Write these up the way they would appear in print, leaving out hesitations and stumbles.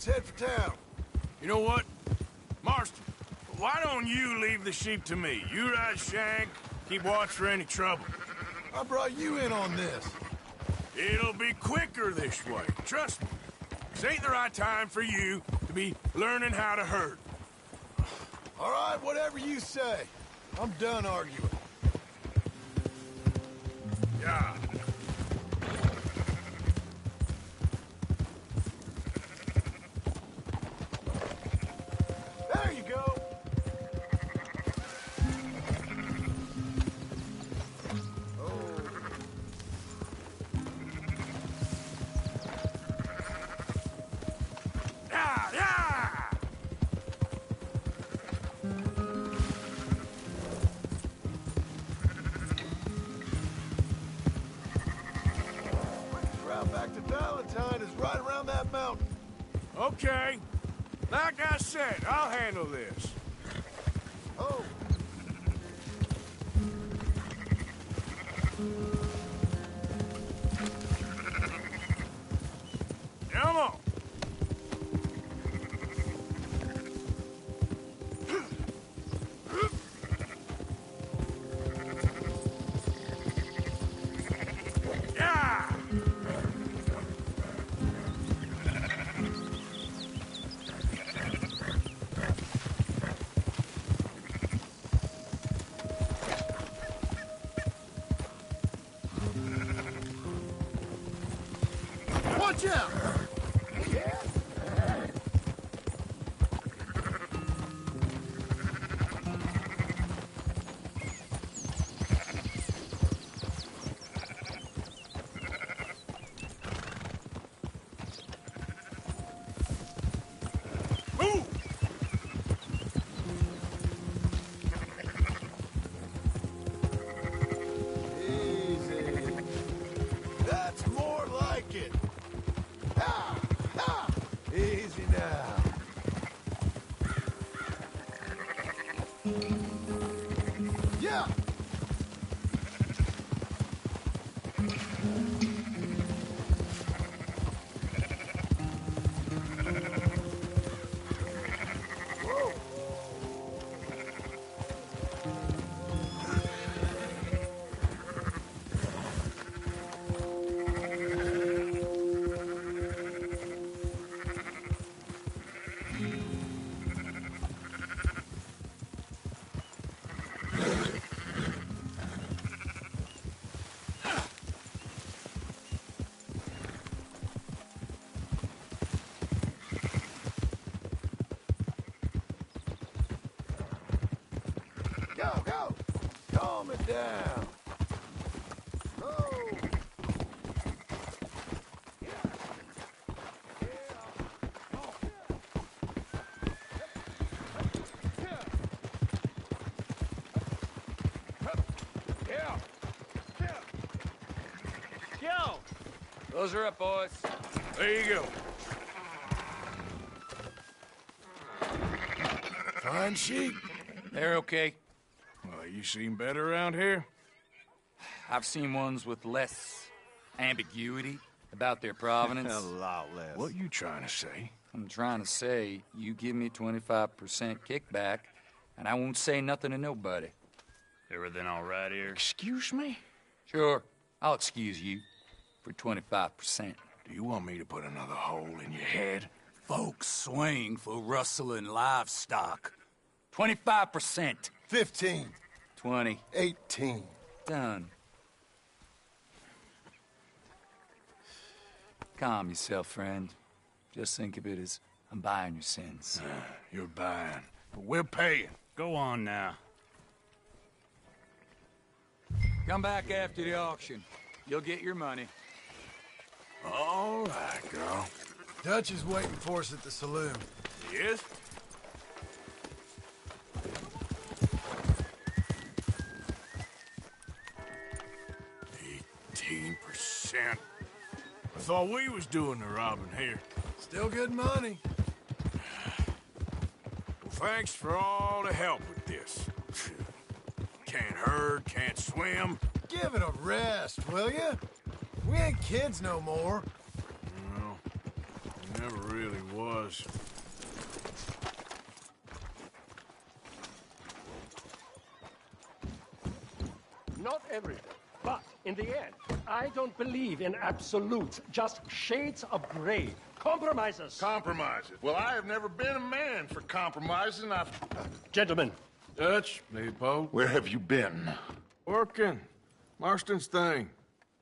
let's head for town. You know what? Marston, why don't you leave the sheep to me? You ride Shank, keep watch for any trouble. I brought you in on this. It'll be quicker this way, trust me. This ain't the right time for you to be learning how to herd. All right, whatever you say. I'm done arguing. Yeah. There you go. Yeah, yeah! Quickest route back to Valentine is right around that mountain. Okay. Like I said, I'll handle this. Oh. Come on. Yeah! Watch out! Move! Easy. That's more like it. Ha! Ha! Easy now. Yeah! Whoa! Go, go! Calm it down. Oh! Yo! Those are up, boys. There you go. Fine sheep. They're okay. Well, you seem better around here. I've seen ones with less ambiguity about their provenance. A lot less. What you trying to say? I'm trying to say, you give me 25% kickback, and I won't say nothing to nobody. Everything all right here? Excuse me? Sure, I'll excuse you for 25%. Do you want me to put another hole in your head? Folks swing for rustling livestock. 25%. 15. 20. 18. Done. Calm yourself, friend. Just think of it as I'm buying your sins. You're buying, but we're paying. Go on now. Come back after the auction. You'll get your money. All right, girl. Dutch is waiting for us at the saloon. Yes? %. I thought we was doing the robbing here. Still good money. Well, thanks for all the help with this. Can't herd, can't swim. Give it a rest, will you? We ain't kids no more. Well, Never really was. Not everything, but in the end, I don't believe in absolutes, just shades of gray. Compromises. Compromises. Well, I have never been a man for compromising. Gentlemen, Dutch, Leopold. Where have you been? Working. Marston's thing.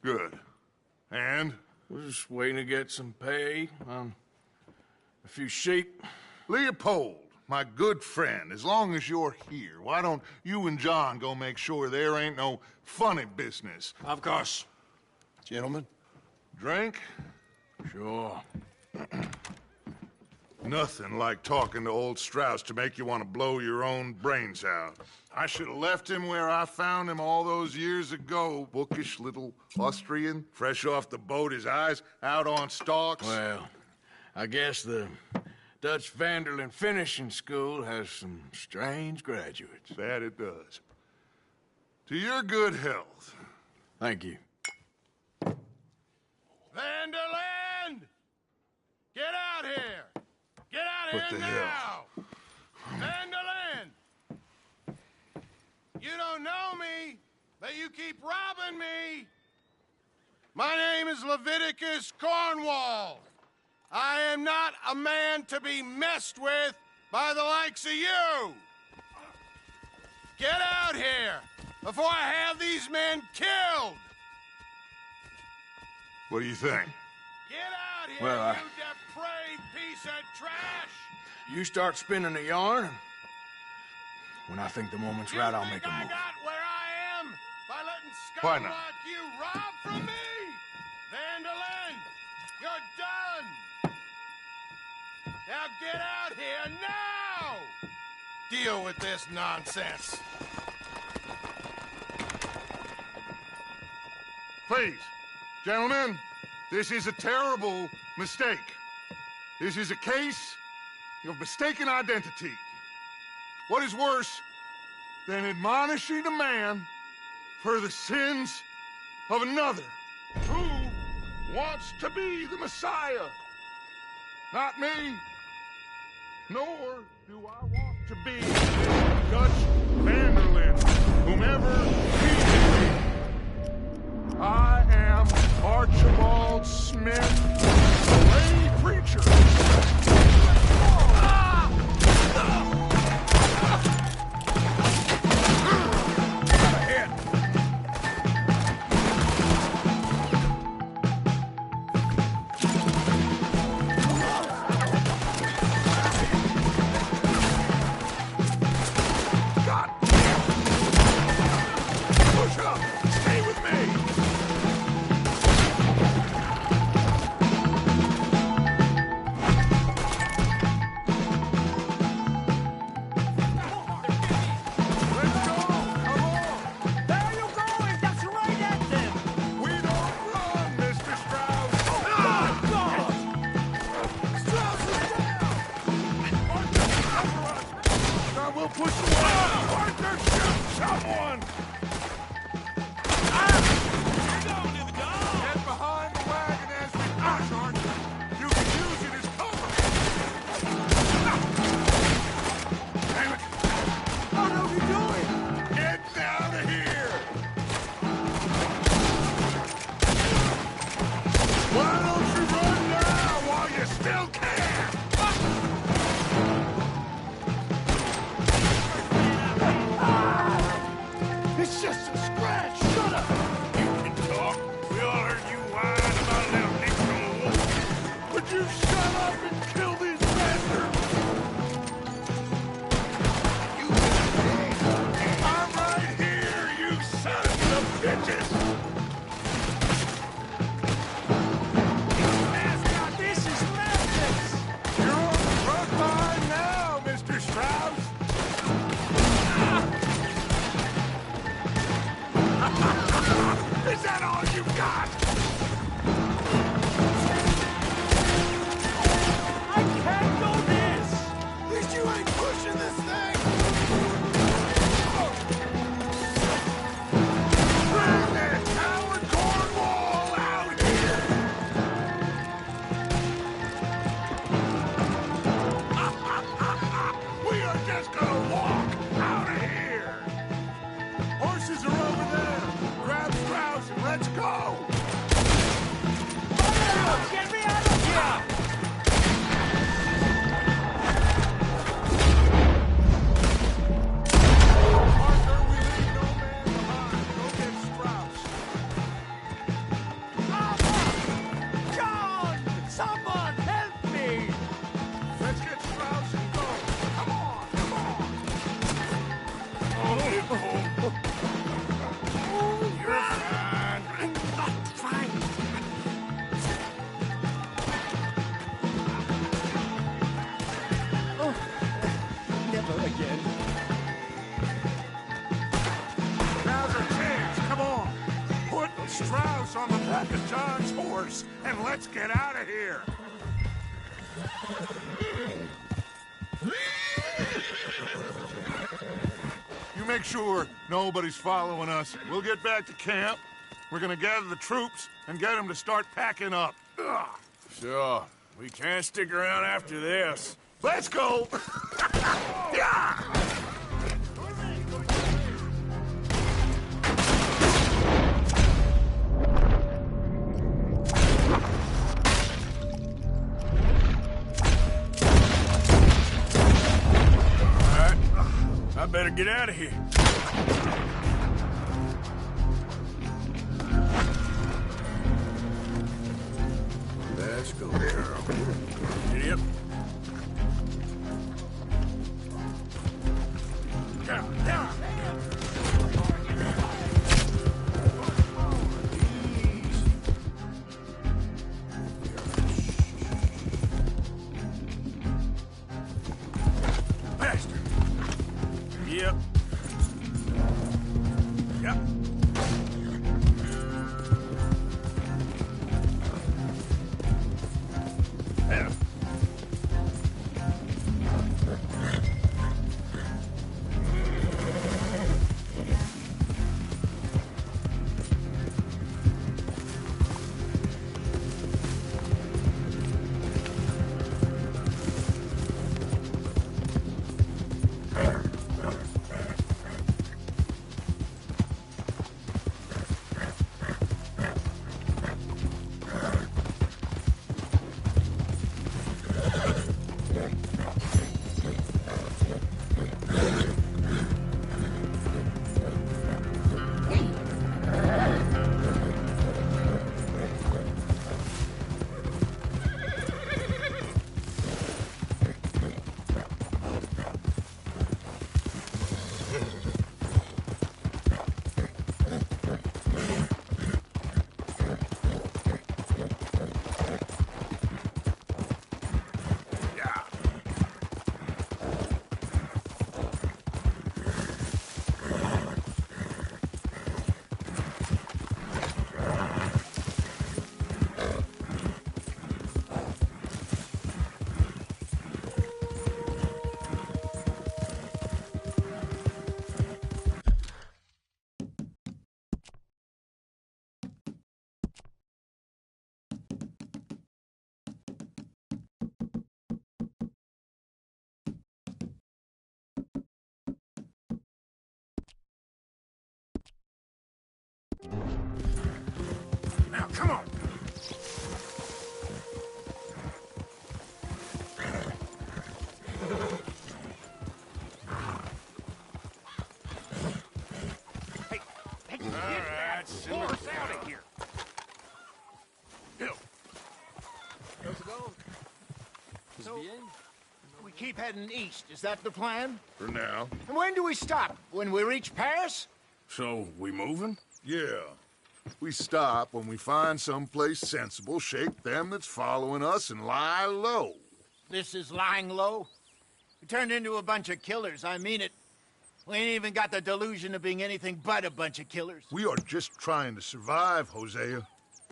Good. And? We're just waiting to get some pay on a few sheep. Leopold, my good friend, as long as you're here, why don't you and John go make sure there ain't no funny business? Of course. Gentlemen? Drink? Sure. Nothing like talking to old Strauss to make you want to blow your own brains out. I should have left him where I found him all those years ago. Bookish little Austrian, fresh off the boat, his eyes out on stalks. Well, I guess the Dutch Vanderlyn Finishing School has some strange graduates. That it does. To your good health. Thank you. Vanderland! Get out here! Get out What here the now! hell? Vanderland! You don't know me, but you keep robbing me! My name is Leviticus Cornwall. I am not a man to be messed with by the likes of you! Get out here before I have these men killed! What do you think? Get out here, Well, you depraved piece of trash! You start spinning a yarn, and when I think the moment's You right, I'll think make a I move. got where I am by letting Why scum not? like you rob from me? Vanderlyn, you're done! Now get out here now! Deal with this nonsense. Please, gentlemen, this is a terrible mistake. This is a case of mistaken identity. What is worse than admonishing a man for the sins of another who wants to be the Messiah? Not me, nor do I want to be Dutch Vanderlyn, whomever he may be. I am Archibald Smith, lay preacher. God damn it! Push up! Stay with me! Let's go! Come on! where are you going? That's right at them! We don't run, Mr. Strauss! Strauss is down! Now we'll push away! Arthur, shoot someone! Get behind the wagon as we push, Arthur! You can use it as cover! Damn it! What are we doing? Get down of here! Why don't you run now while you still can? It's just a scratch! Shut up! You can talk. We all heard you whine about a little nick from a wolf. Would you shut up and kill these bastards? I'm right here, you sons of bitches! Mascot, this is madness! to John's horse, and let's get out of here. You make sure nobody's following us. We'll get back to camp. We're gonna gather the troops and get them to start packing up. Ugh. Sure. We can't stick around after this. Let's go! Yeah! I better get out of here. Let's go, girl. Yep. Bastard. Yep. Yep. Yeah. Now, come on. Hey, get that horse out of here. Hill. How's it going? So, we keep heading east. Is that the plan? For now. And when do we stop? When we reach Paris? So, we moving? Yeah. We stop when we find someplace sensible, shake them that's following us, and lie low. This is lying low? We turned into a bunch of killers. I mean it. We ain't even got the delusion of being anything but a bunch of killers. We are just trying to survive, Hosea.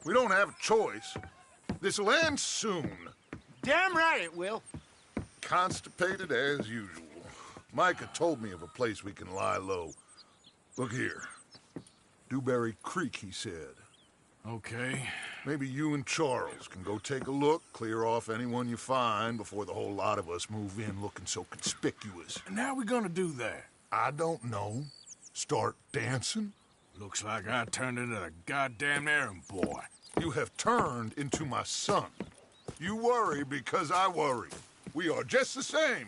We don't have a choice. This'll end soon. Damn right it will. Constipated as usual. Micah told me of a place we can lie low. Look here. Dewberry Creek, he said. Okay. Maybe you and Charles can go take a look, clear off anyone you find before the whole lot of us move in looking so conspicuous. And how we gonna do that? I don't know. Start dancing? Looks like I turned into the goddamn errand boy. You have turned into my son. You worry because I worry. We are just the same.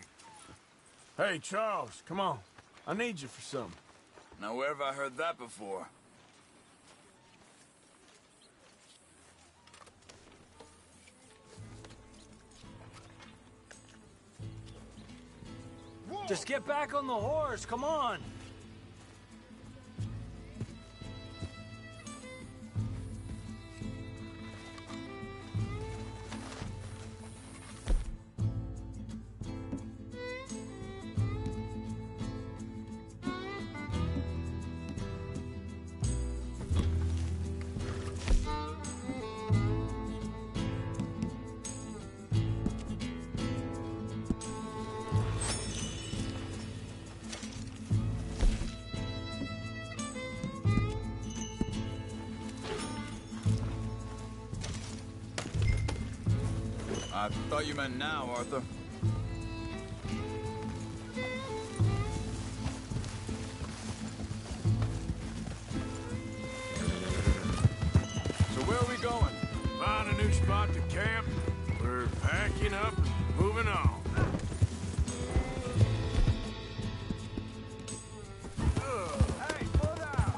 Hey, Charles, come on. I need you for something. Now, where have I heard that before? Just get back on the horse, come on! I thought you meant now, Arthur. So where are we going? Find a new spot to camp. We're packing up and moving on. Hey, slow down!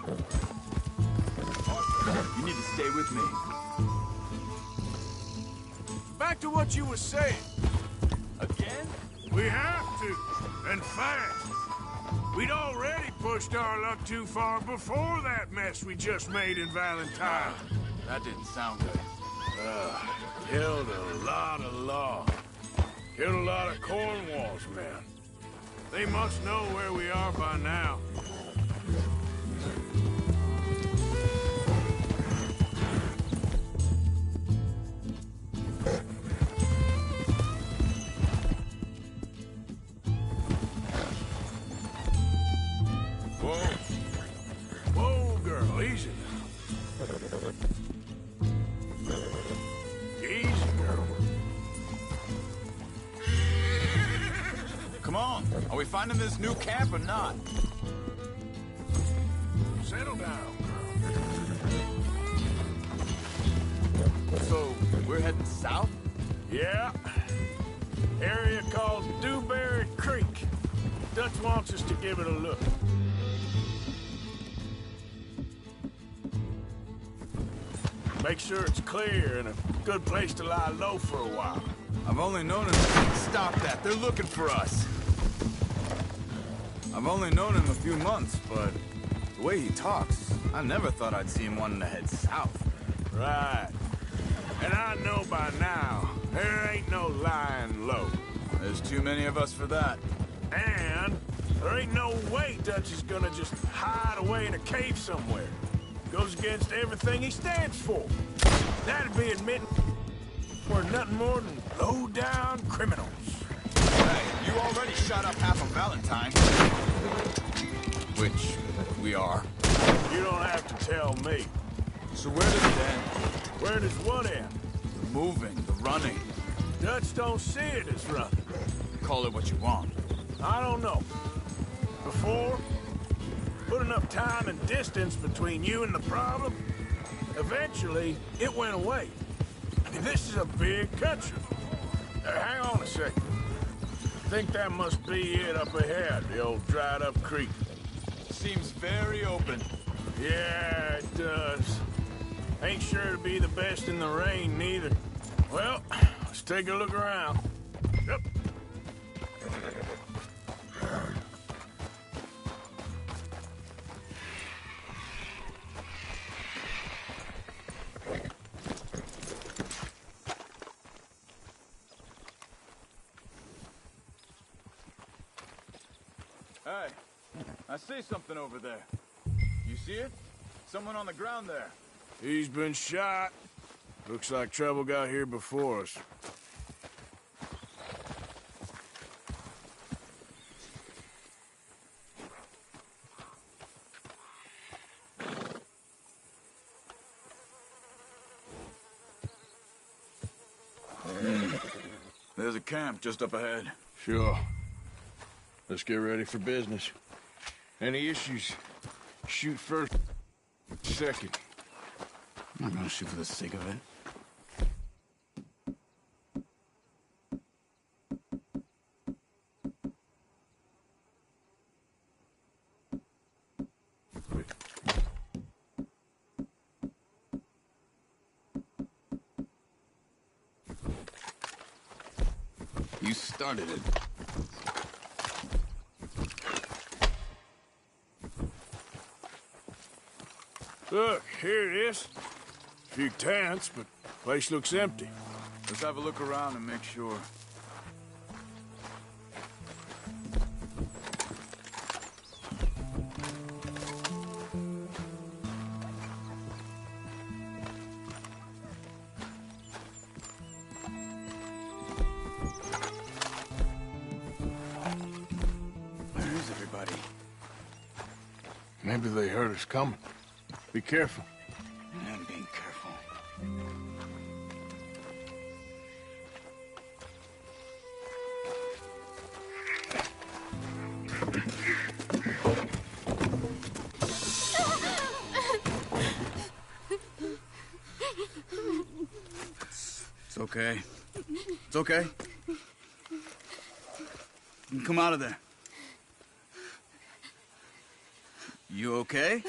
Arthur, you need to stay with me. Back to what you were saying. Again? We have to, and fast. We'd already pushed our luck too far before that mess we just made in Valentine. That didn't sound good. Killed a lot of law. Killed a lot of Cornwall's men. They must know where we are by now. Whoa, girl, easy now. Easy, girl. Come on, are we finding this new camp or not? Settle down, So, we're heading south? girl. Yeah. Area called Dewberry Creek. Dutch wants us to give it a look. Make sure it's clear and a good place to lie low for a while. I've only known him... Stop that, they're looking for us. I've only known him a few months, but the way he talks, I never thought I'd see him wanting to head south. Right. And I know by now, there ain't no lying low. There's too many of us for that. And there ain't no way Dutch is gonna just hide away in a cave somewhere. Goes against everything he stands for. That'd be admitting we're nothing more than low-down criminals. Hey, you already shot up half of Valentine. Which we are. You don't have to tell me. So where does it end? Where does what end? The moving, the running. Dutch don't see it as running. Call it what you want. I don't know. Before, put enough time and distance between you and the problem, eventually it went away. I mean, this is a big country. Hang on a second. I think that must be it up ahead, the old dried-up creek. Seems very open. Yeah, it does. Ain't sure to be the best in the rain, neither. Well, let's take a look around. Yep. Hey, I see something over there. You see it? Someone on the ground there. He's been shot. Looks like trouble got here before us. There's a camp just up ahead. Sure. Let's get ready for business. Any issues, shoot first, second. I'm not gonna shoot for the sake of it. You started it. Look, here it is. A few tents, but place looks empty. Let's have a look around and make sure. Where is everybody? Maybe they heard us coming. Be careful. I'm being careful. okay. It's okay. You can come out of there. You okay?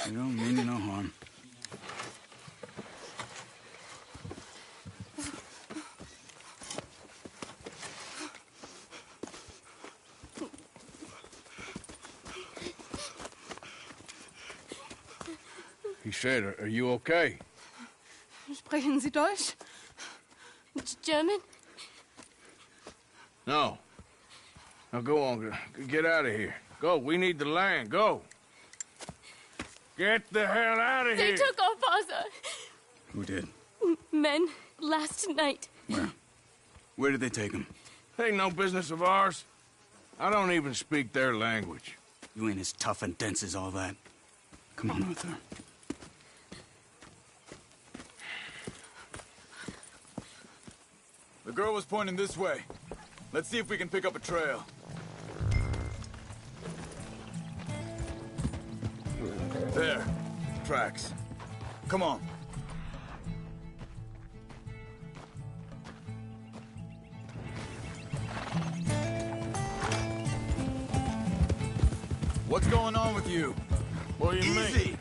You don't mean you no harm. He said, are you okay? Sprechen Sie Deutsch? German? No. Now go on, get out of here. Go, we need the land, go. Get the hell out of They here. took our father. Who did? Men, last night. Where? Where did they take him? Ain't no business of ours. I don't even speak their language. You ain't as tough and dense as all that. Come on, Arthur. The girl was pointing this way. Let's see if we can pick up a trail. There. Tracks. Come on. What's going on with you? What do you mean? Easy!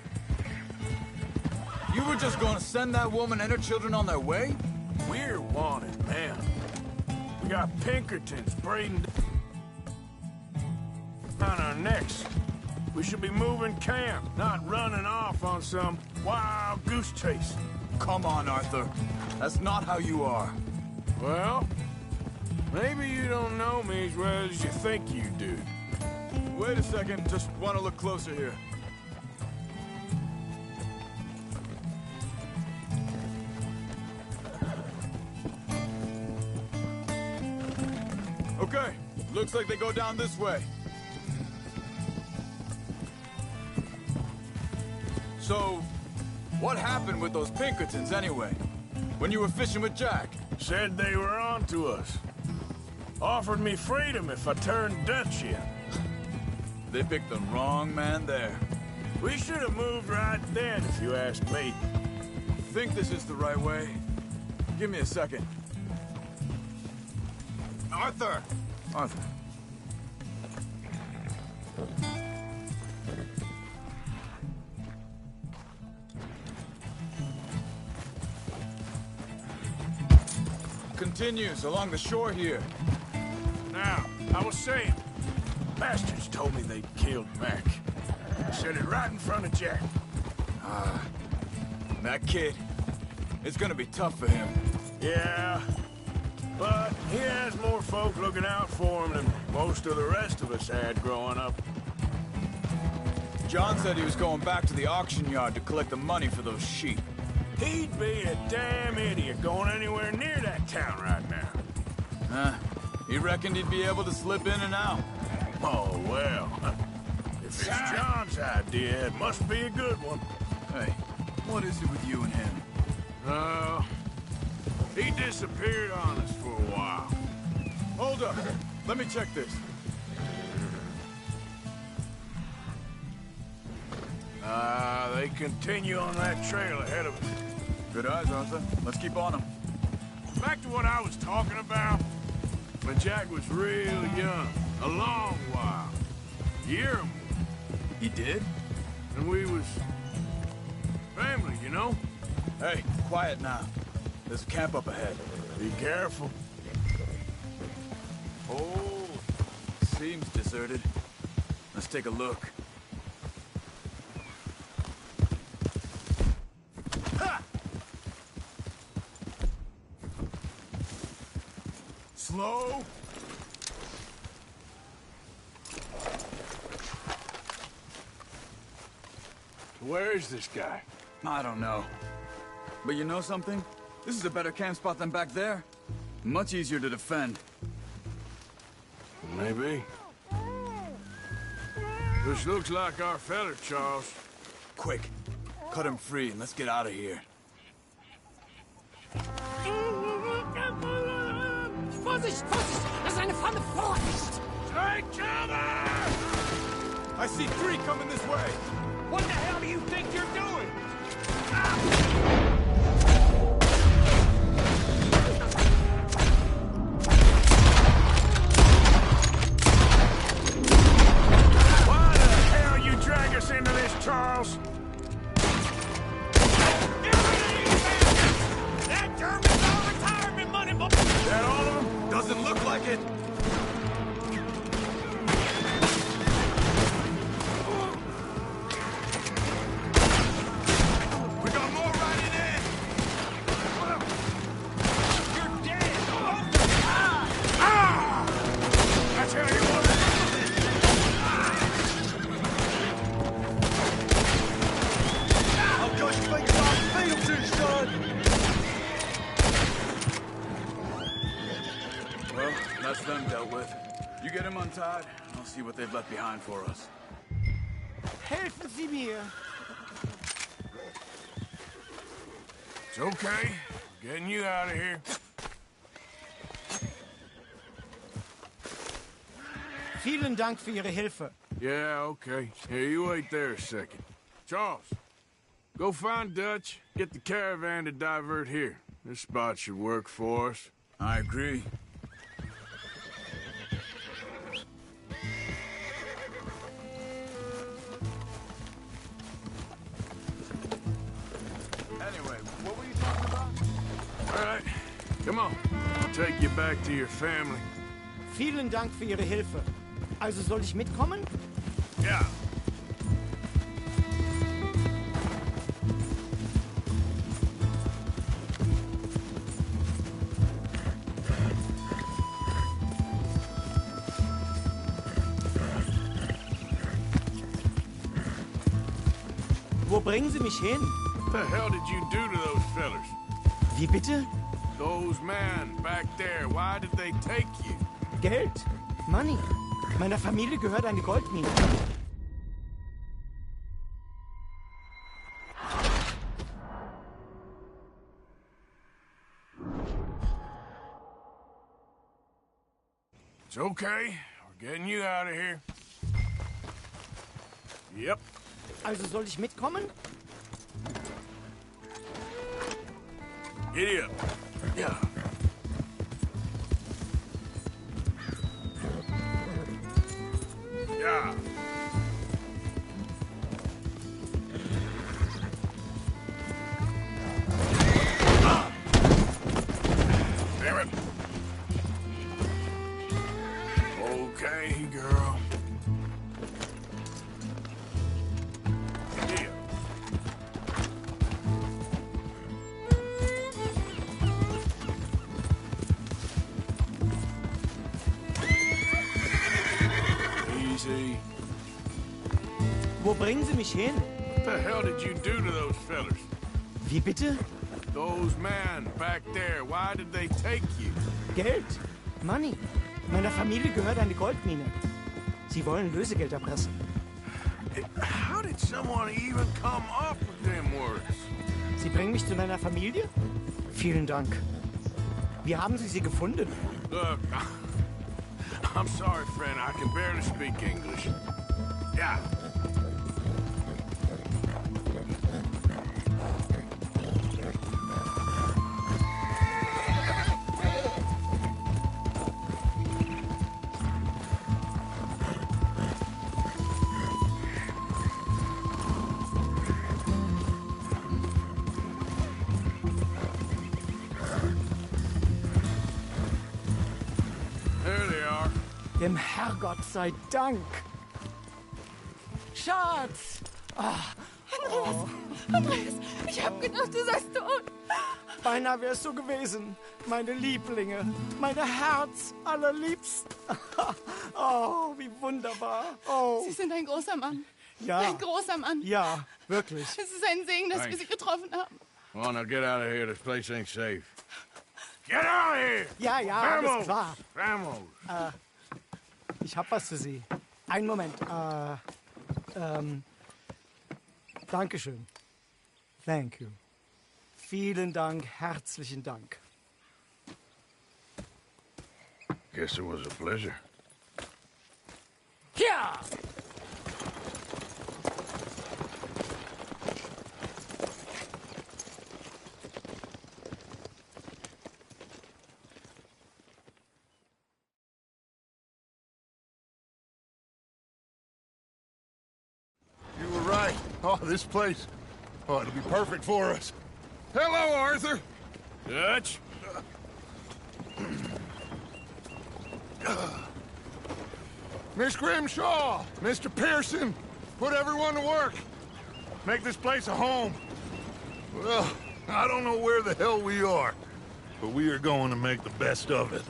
You were just gonna send that woman and her children on their way? We're wanted, man. We got Pinkertons braiding on our necks. We should be moving camp, not running off on some wild goose chase. Come on, Arthur. That's not how you are. Well, maybe you don't know me as well as you think you do. Wait a second. Just want to look closer here. Okay. Looks like they go down this way. So, what happened with those Pinkertons anyway? When you were fishing with Jack? Said they were on to us. Offered me freedom if I turned Dutch in. They picked the wrong man there. We should have moved right then, if you ask me. Think this is the right way? Give me a second. Arthur! Arthur. Continues along the shore here. Now, I was saying, bastards told me they'd killed Mac. Said it right in front of Jack. That kid, it's gonna be tough for him. Yeah, but he has more folk looking out for him than most of the rest of us had growing up. John said he was going back to the auction yard to collect the money for those sheep. He'd be a damn idiot going anywhere near that town right now. He reckoned he'd be able to slip in and out. Oh, well. If it's John's idea, it must be a good one. Hey, what is it with you and him? He disappeared on us for a while. Hold up. Let me check this. They continue on that trail ahead of us. Good eyes, Arthur. Let's keep on them. Back to what I was talking about. When Jack was real young. A long while. Year or more. He did? And we was... family, you know? Hey, quiet now. There's a camp up ahead. Be careful. Oh, seems deserted. Let's take a look. Ha! Slow. Where is this guy? I don't know. But you know something? This is a better camp spot than back there. Much easier to defend. Maybe. This looks like our fella, Charles. Quick, cut him free and let's get out of here. Vorsicht, Vorsicht! Das ist eine Pfanne! Vorsicht! Take cover! I see 3 coming this way. What the hell do you think you're doing? it! We got more riding in! You're dead! Ah! That's how you want it! I'll just think about feels son! Well, that's them dealt with. You get them untied, and I'll see what they've left behind for us. Helfen Sie mir! It's okay. We're getting you out of here. Vielen Dank für Ihre Hilfe. Yeah, okay. Here, you wait there a second. Charles, go find Dutch. Get the caravan to divert here. This spot should work for us. I agree. Anyway, what were you talking about? All right, come on. I'll take you back to your family. Vielen Dank für Ihre Hilfe. Also soll ich mitkommen? Yeah. Wo bringen Sie mich hin? What the hell did you do to those fellers? Wie bitte? Those men back there, why did they take you? Geld. Money. Meiner Familie gehört eine Goldmine. It's okay. We're getting you out of here. Yep. Also soll ich mitkommen? Giddy up. Yeah. Yeah. Damn it. Okay, girl. Yeah. Easy. Wo bringen Sie mich hin? What the hell did you do to those fellers? Wie bitte? Those men back there, why did they take you? Geld. Money. Meiner Familie gehört eine Goldmine. Sie wollen Lösegeld erpressen. How did someone even come up with them words? Sie bringen mich zu meiner Familie? Vielen Dank. Wie haben Sie sie gefunden? Look, I'm sorry, friend. I can barely speak English. Yeah. There they are. Dem Herrgott sei Dank. Schatz! Andreas, ich hab gedacht, du seist tot. Beinahe wär's so gewesen. Meine Lieblinge, meine Herz allerliebsten. Oh, wie wunderbar. Oh, Sie sind ein großer Mann. ja. Ein großer Mann. Ja, wirklich. Es ist ein Segen, dass wir Sie getroffen haben. Well, now get out of here. This place ain't safe. Get out of here! Ja, ja, alles klar. Vamos! Ich hab was für Sie. Einen Moment. Dankeschön. Thank you. Vielen Dank, herzlichen Dank. Guess it was a pleasure. Ja! You were right. Oh, this place. Oh, it'll be perfect for us. Hello, Arthur. Dutch? Miss Grimshaw, Mr. Pearson, put everyone to work. Make this place a home. Well, I don't know where the hell we are, but we are going to make the best of it.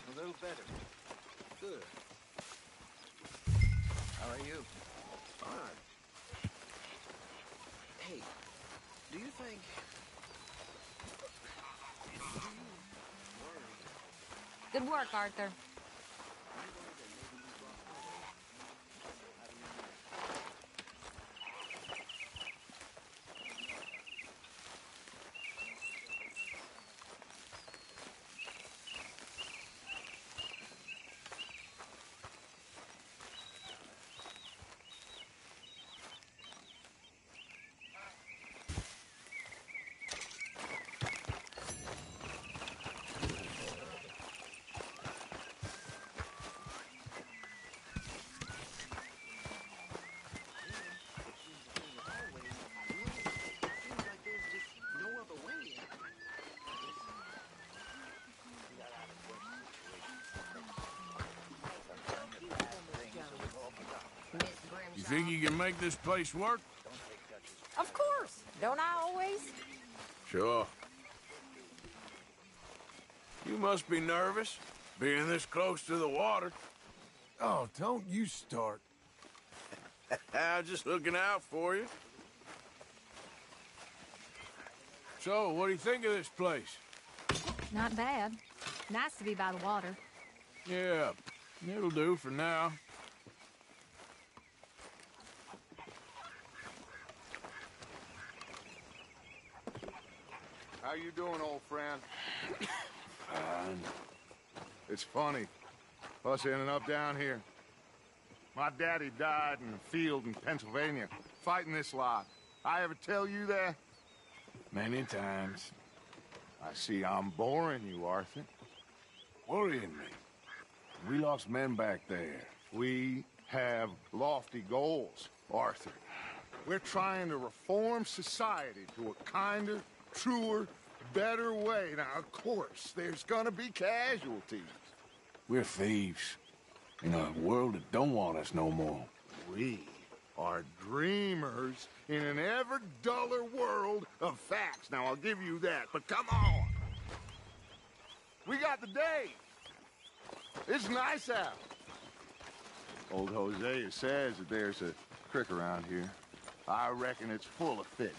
A little better. Good. How are you? Fine. Hey, do you think... Good work, Arthur. You think you can make this place work? Of course. Don't I always? Sure. You must be nervous, being this close to the water. Oh, don't you start. I'm just looking out for you. So, what do you think of this place? Not bad. Nice to be by the water. Yeah, it'll do for now. How you doing, old friend? Fine. It's funny, us ending up down here. My daddy died in a field in Pennsylvania, fighting this lot. I ever tell you that? Many times. I see I'm boring you, Arthur. Worrying me. We lost men back there. We have lofty goals, Arthur. We're trying to reform society to a kinder, truer, better way. Now, of course, there's gonna be casualties. We're thieves. In a world that don't want us no more. We are dreamers in an ever duller world of facts. Now, I'll give you that, but come on. We got the day. It's nice out. Old Hosea says that there's a creek around here. I reckon it's full of fish.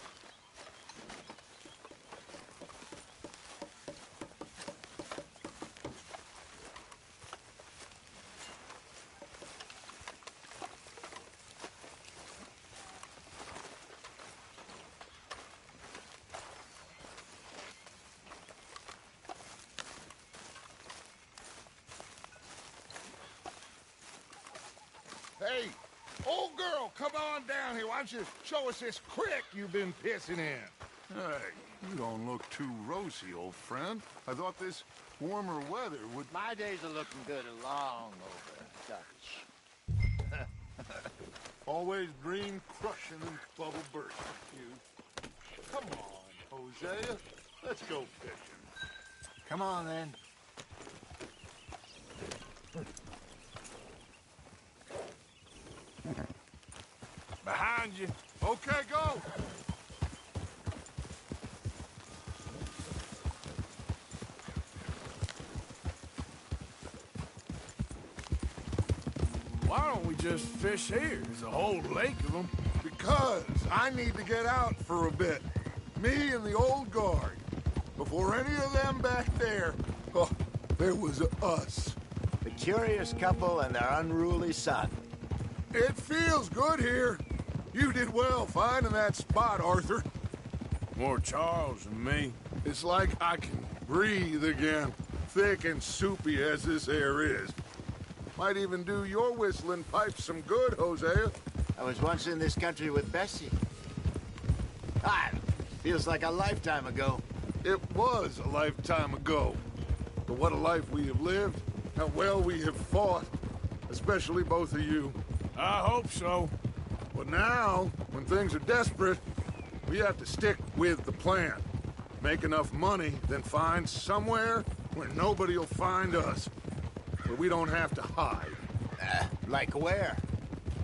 Hey, old girl, come on down here. Why don't you show us this creek you've been pissing in? Hey, you don't look too rosy, old friend. I thought this warmer weather would... My days are looking good along over Dutch. Always dream crushing and bubble bursting, you. Come on, Hosea. Let's go fishing. Come on, then. Behind you. Okay, go. Why don't we just fish here? There's a whole lake of them. Because I need to get out for a bit. Me and the old guard. Before any of them back there, oh, there was us. The curious couple and their unruly son. It feels good here. You did well finding that spot, Arthur. More Charles than me. It's like I can breathe again, thick and soupy as this air is. Might even do your whistling pipes some good, Hosea. I was once in this country with Bessie. Ah, feels like a lifetime ago. It was a lifetime ago. But what a life we have lived. How well we have fought. Especially both of you. I hope so. But now, when things are desperate, we have to stick with the plan. Make enough money, then find somewhere where nobody will find us. Where we don't have to hide. Like where?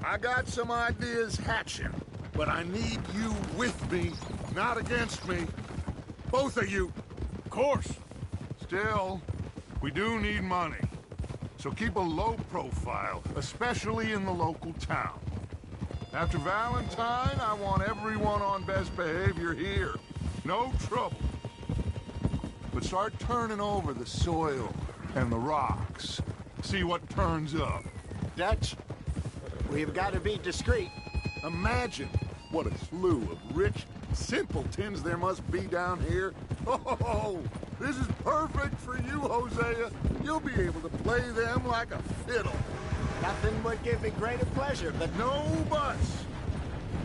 I got some ideas hatching, but I need you with me, not against me. Both of you. Of course. Still, we do need money. So keep a low profile, especially in the local town. After Valentine, I want everyone on best behavior here. No trouble. But start turning over the soil and the rocks. See what turns up. Dutch, we've got to be discreet. Imagine what a slew of rich simpletons there must be down here. Oh, this is perfect for you, Hosea. You'll be able to play them like a fiddle. Nothing would give me greater pleasure, but no buts.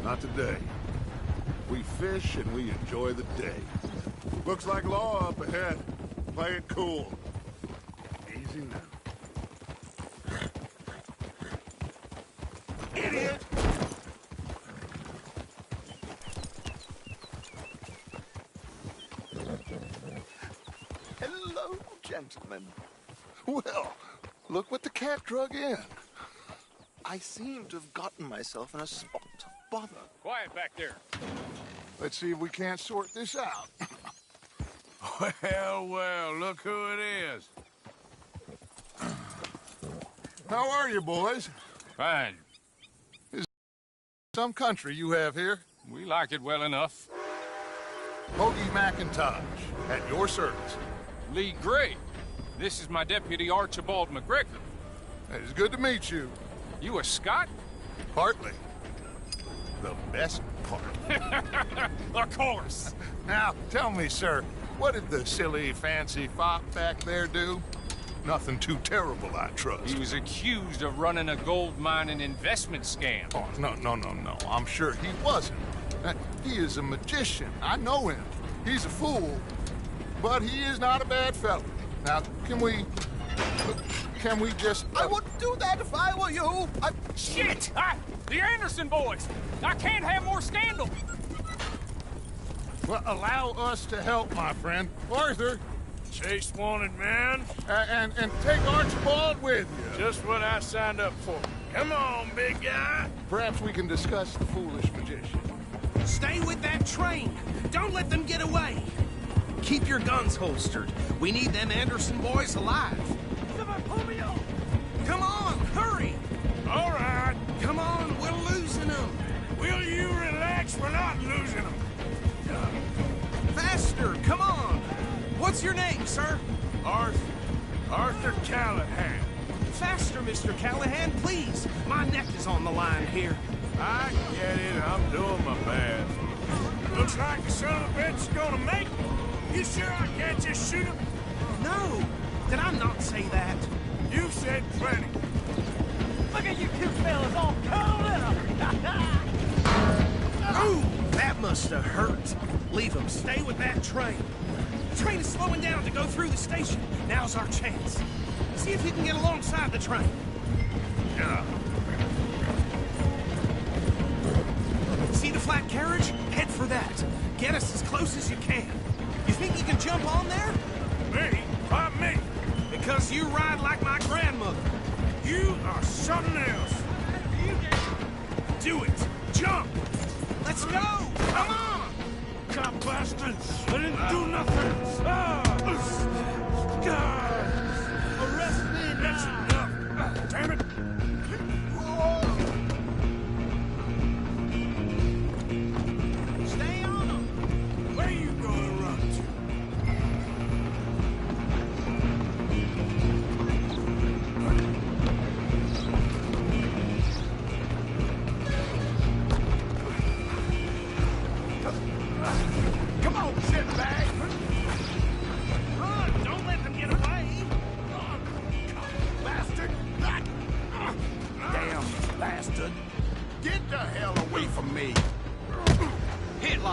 Not today. We fish and we enjoy the day. Looks like law up ahead. Play it cool. Easy now. Idiot! Hello, gentlemen. Well, look what the cat drug in. I seem to have gotten myself in a spot of bother. Quiet back there. Let's see if we can't sort this out. Well, look who it is. How are you, boys? Fine. Some country you have here. We like it well enough. Hoagie McIntosh, at your service. Lee Gray. This is my deputy Archibald McGregor. It's good to meet you. You a Scot? Partly. The best part. Of course. Now, tell me, sir, what did the silly, fancy fop back there do? Nothing too terrible, I trust. He was accused of running a gold mining investment scam. Oh, no. I'm sure he wasn't. He is a magician. I know him. He's a fool. But he is not a bad fellow. Now, can we just... I wouldn't do that if I were you. Shit! The Anderson boys! I can't have more scandal! Well, allow us to help, my friend. Arthur! Chase wanted man. And take Archibald with you. Just what I signed up for. Come on, big guy. Perhaps we can discuss the foolish magician. Stay with that train. Don't let them get away. Keep your guns holstered. We need them Anderson boys alive. Come on, hurry. All right. Come on, we're losing them. Will you relax? We're not losing them. Faster, come on. What's your name, sir? Arthur Callahan. Faster, Mr. Callahan, please. My neck is on the line here. I get it. I'm doing my best. Looks like the son of a bitch is gonna make it. You sure I can't just shoot him? No. Did I not say that? You've said plenty. Look at you two fellas all cuddled up. Ooh, that must have hurt. Leave them. Stay with that train. The train is slowing down to go through the station. Now's our chance. See if you can get alongside the train. Yeah. See the flat carriage? Head for that. Get us as close as you can. You think you can jump on there? Me? Why me? Because you ride like my grandmother. You are something else. Do it. Jump. Let's go. Come on. God bastards. I didn't do nothing. Arrest me. That's enough. Damn it.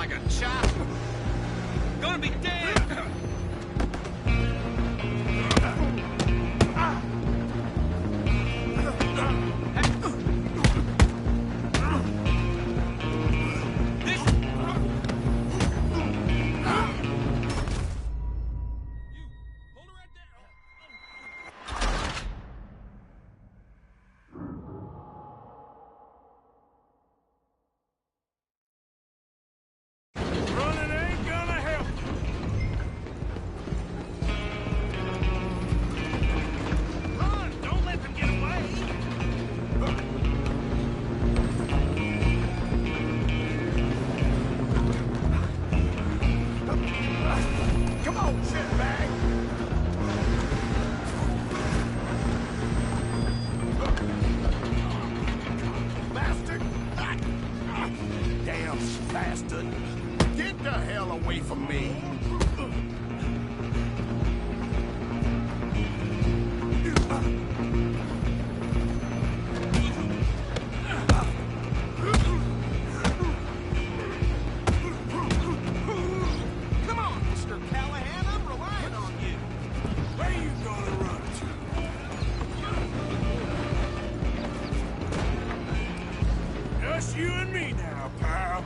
like a child. Gonna be dead! Running ain't gonna help. Run! Don't let them get away! Come on, shitbag. Bastard! Damn bastard! Get the hell away from me! Come on, Mr. Callahan, I'm relying on you. Where you gonna run to? Just you and me now, pal.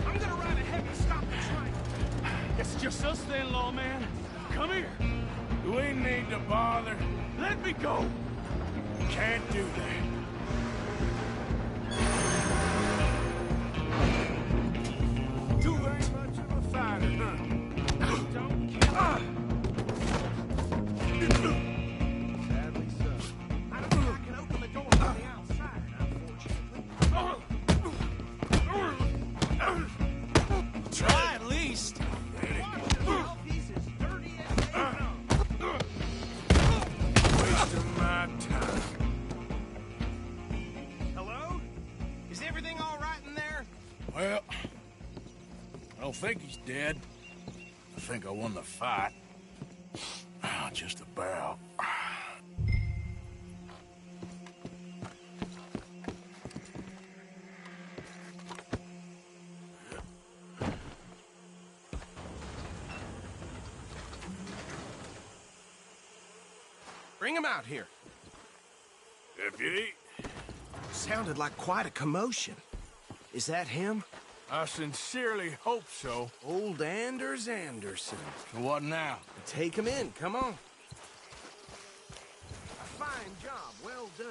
I'm gonna ride ahead and stop the train. It's just us then, lawman. Come here. Do we need to bother? Let me go. Can't do that. Too very much of a fighter, huh? Don't kill Sadly so. I don't think I can open the door from the outside, unfortunately. Try at least. Wasting my time. Hello? Is everything all right in there? Well, I don't think he's dead. I think I won the fight. Just about. Bring him out here. Deputy, Sounded like quite a commotion. Is that him? I sincerely hope so. Old Anders Anderson. So what now? Take him in, come on. A fine job, well done.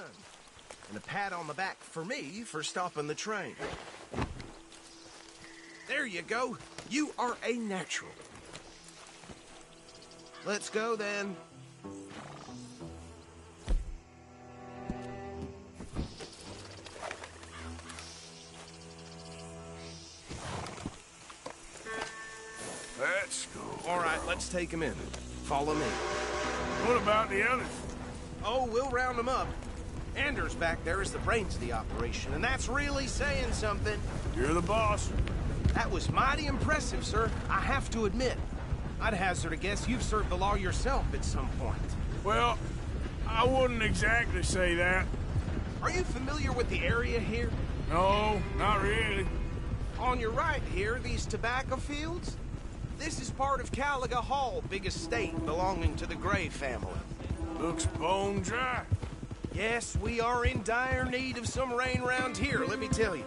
And a pat on the back for me for stopping the train. There you go. You are a natural. Let's go then. Let's go. All right, let's take him in. Follow me. What about the others? Oh, we'll round them up. Anders back there is the brains of the operation, and that's really saying something. You're the boss. That was mighty impressive, sir. I have to admit. I'd hazard a guess you've served the law yourself at some point. Well, I wouldn't exactly say that. Are you familiar with the area here? No, not really. On your right here, these tobacco fields? This is part of Caliga Hall, big estate belonging to the Gray family. Looks bone dry. Yes, we are in dire need of some rain round here, let me tell you.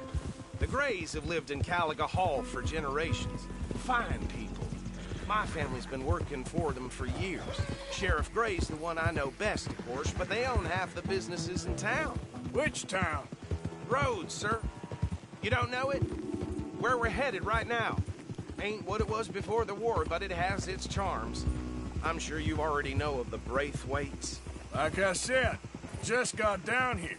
The Grays have lived in Caliga Hall for generations. Fine people. My family's been working for them for years. Sheriff Gray's the one I know best, of course, but they own half the businesses in town. Which town? Rhodes, sir. You don't know it? Where we're headed right now. Ain't what it was before the war, but it has its charms. I'm sure you already know of the Braithwaites. Like I said, just got down here.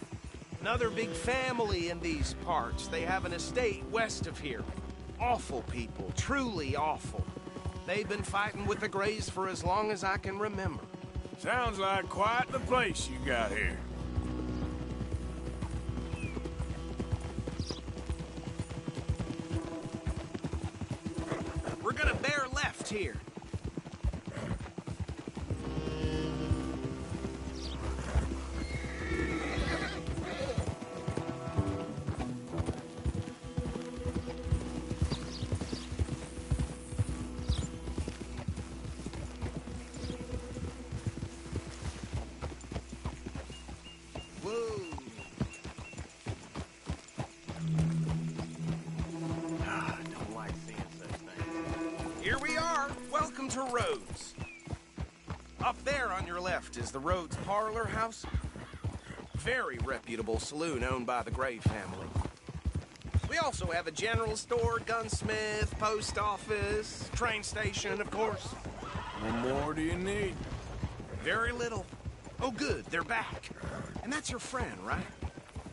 Another big family in these parts. They have an estate west of here. Awful people, truly awful. They've been fighting with the Grays for as long as I can remember. Sounds like quite the place you got here. We're gonna bear left here. to Rhodes. Up there on your left is the Rhodes Parlor House. Very reputable saloon owned by the Gray family. We also have a general store, gunsmith, post office, train station, of course. What more do you need? Very little. Oh, good, they're back. And that's your friend, right?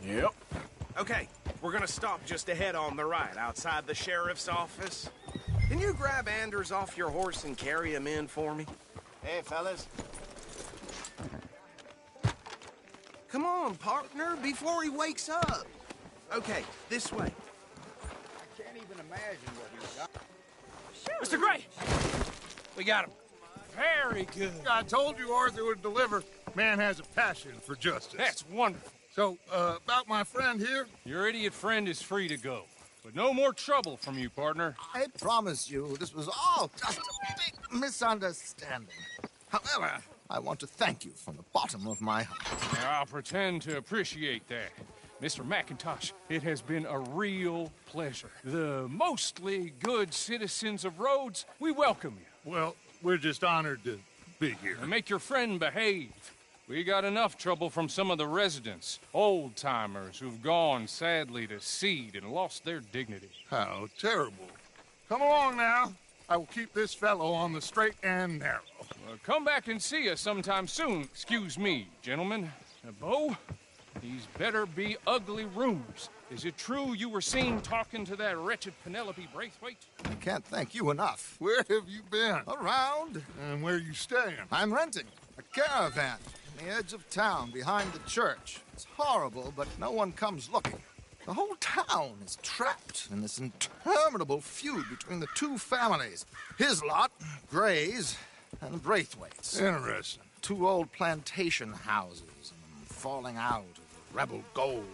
Yep. Okay, we're gonna stop just ahead on the right, outside the sheriff's office. Can you grab Anders off your horse and carry him in for me? Hey, fellas. Come on, partner, before he wakes up. Okay, this way. I can't even imagine what he's got. Mr. Gray! We got him. Very good. I told you Arthur would deliver. Man has a passion for justice. That's wonderful. So, about my friend here? Your idiot friend is free to go. But no more trouble from you, partner. I promise you, this was all just a big misunderstanding. However, I want to thank you from the bottom of my heart. I'll pretend to appreciate that. Mr. McIntosh, it has been a real pleasure. The mostly good citizens of Rhodes, we welcome you. Well, we're just honored to be here. And make your friend behave. We got enough trouble from some of the residents, old-timers who've gone, sadly, to seed and lost their dignity. How terrible. Come along now. I will keep this fellow on the straight and narrow. Well, come back and see us sometime soon. Excuse me, gentlemen. Bo, these better be ugly rumors. Is it true you were seen talking to that wretched Penelope Braithwaite? I can't thank you enough. Where have you been? Around. And where are you staying? I'm renting a caravan on the edge of town behind the church. It's horrible, but no one comes looking. The whole town is trapped in this interminable feud between the two families. His lot, Gray's, and the Braithwaites. Interesting. Two old plantation houses, and falling out of rebel gold,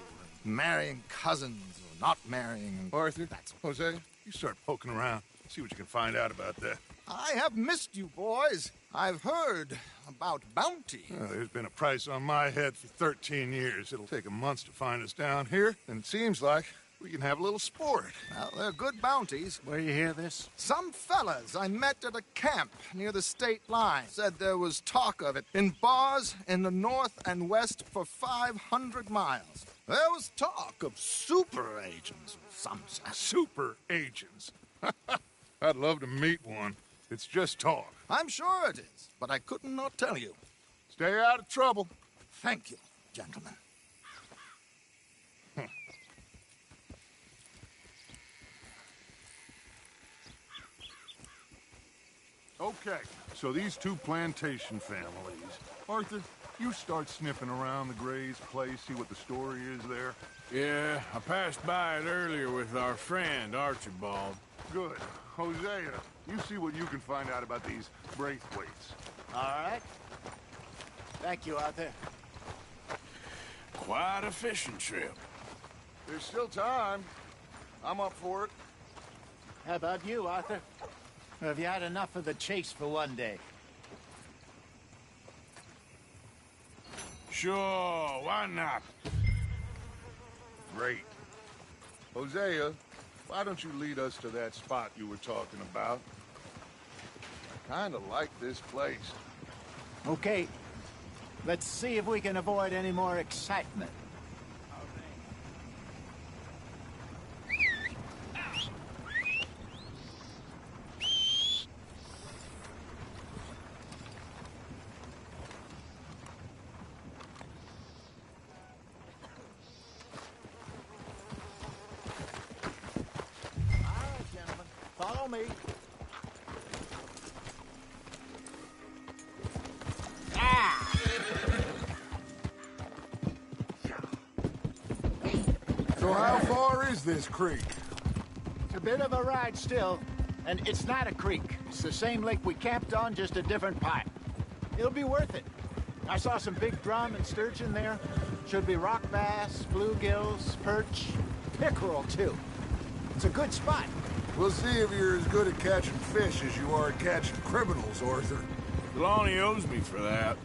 and marrying cousins or not marrying. Arthur, Jose, you start poking around. See what you can find out about that. I have missed you, boys. I've heard about bounty. Well, there's been a price on my head for 13 years. It'll take 'em months to find us down here, and it seems like we can have a little sport. Well, they're good bounties. Where you hear this? Some fellas I met at a camp near the state line said there was talk of it in bars in the north and west for 500 miles. There was talk of super agents of some sort. Super agents. I'd love to meet one. It's just talk. I'm sure it is, but I couldn't not tell you. Stay out of trouble. Thank you, gentlemen. Okay, so these two plantation families. Arthur, you start sniffing around the Gray's place, see what the story is there. Yeah, I passed by it earlier with our friend, Archibald. Good. Hosea, you see what you can find out about these Braithwaites. All right. Thank you, Arthur. Quite a fishing trip. There's still time. I'm up for it. How about you, Arthur? Or have you had enough of the chase for one day? Sure, why not? Great. Hosea, why don't you lead us to that spot you were talking about? I kinda like this place. Okay. Let's see if we can avoid any more excitement. Follow me. So how far is this creek? It's a bit of a ride still, and it's not a creek. It's the same lake we camped on, just a different part. It'll be worth it. I saw some big drum and sturgeon there. Should be rock bass, bluegills, perch, pickerel too. It's a good spot. We'll see if you're as good at catching fish as you are at catching criminals, Arthur. Trelawney owes me for that.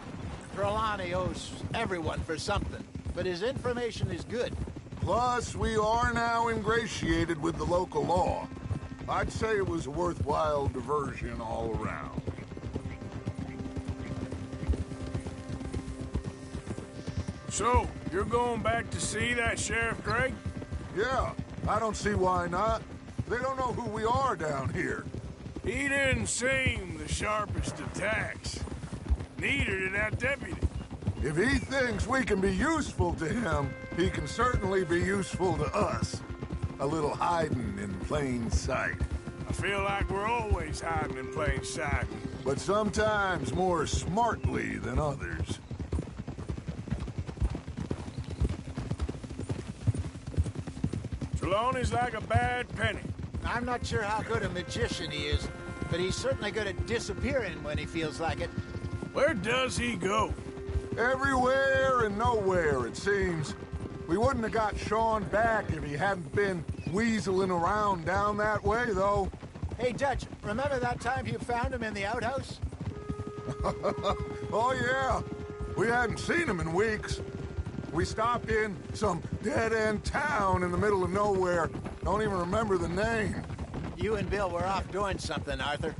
Trelawney owes everyone for something, but his information is good. Plus, we are now ingratiated with the local law. I'd say it was a worthwhile diversion all around. So, you're going back to see that Sheriff Gregg? Yeah, I don't see why not. They don't know who we are down here. He didn't seem the sharpest of tacks. Neither did that deputy. If he thinks we can be useful to him, he can certainly be useful to us. A little hiding in plain sight. I feel like we're always hiding in plain sight. But sometimes more smartly than others. Trelawney's like a bad penny. I'm not sure how good a magician he is, but he's certainly good at disappearing when he feels like it. Where does he go? Everywhere and nowhere, it seems. We wouldn't have got Sean back if he hadn't been weaseling around down that way, though. Hey, Dutch, remember that time you found him in the outhouse? Oh, yeah. We hadn't seen him in weeks. We stopped in some dead-end town in the middle of nowhere. Don't even remember the name. You and Bill were off doing something, Arthur.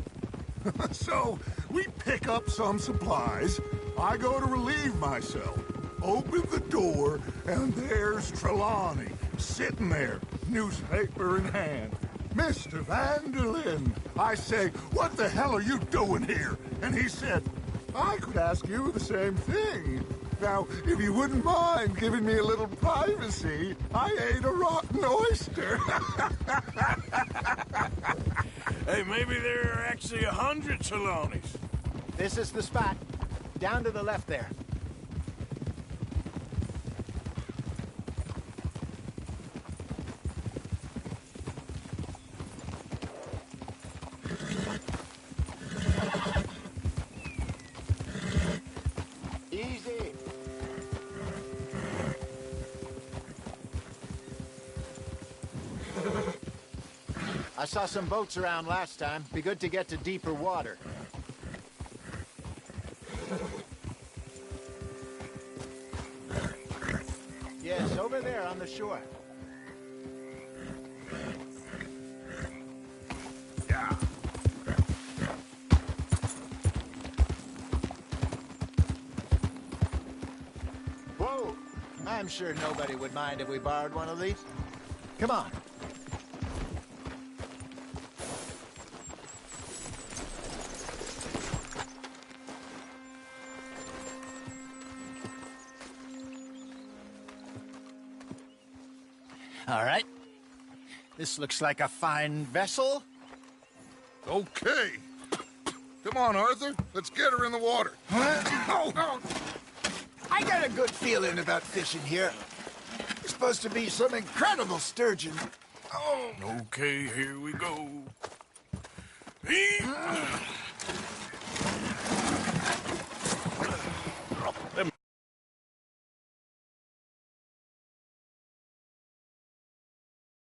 So, we pick up some supplies. I go to relieve myself. Open the door, and there's Trelawney, sitting there, newspaper in hand. Mr. Vanderlyn. I say, what the hell are you doing here? And he said, I could ask you the same thing. Now, if you wouldn't mind giving me a little privacy, I ate a rotten oyster. Hey, maybe there are actually 100 Trelawneys. This is the spot. Down to the left there. Easy. I saw some boats around last time. Be good to get to deeper water. Yes, over there on the shore. Yeah. Whoa! I'm sure nobody would mind if we borrowed one of these. Come on. All right. This looks like a fine vessel. Okay. Come on, Arthur. Let's get her in the water. Oh. I got a good feeling about fishing here. It's supposed to be some incredible sturgeon. Oh. Okay, here we go.